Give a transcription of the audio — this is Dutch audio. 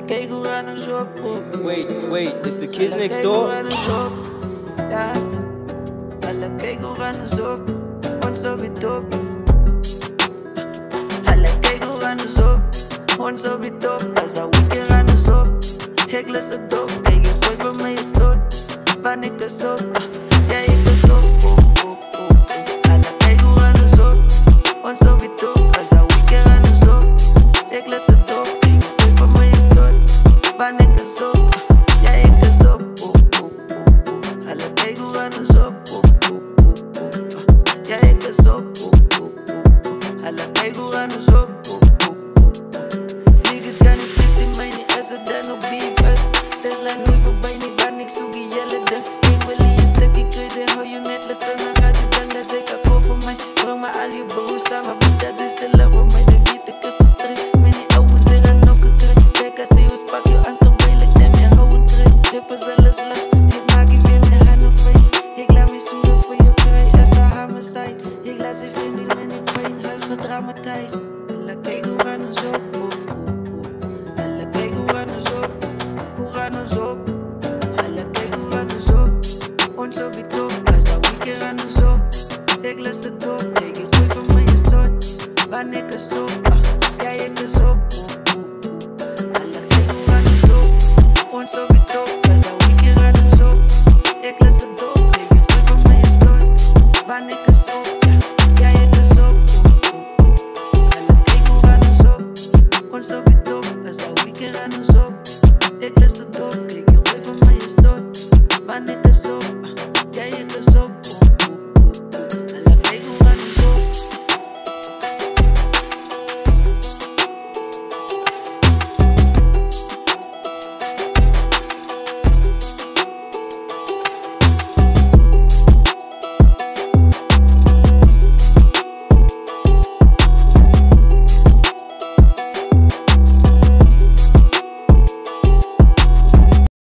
kijk hoe gaan ons op. Wait, it's the kids next door? Ja, alle kijk hoe gaan ons op. Ons op het op. Alle kijk hoe gaan ons op. Ons op het op. Als dat weekend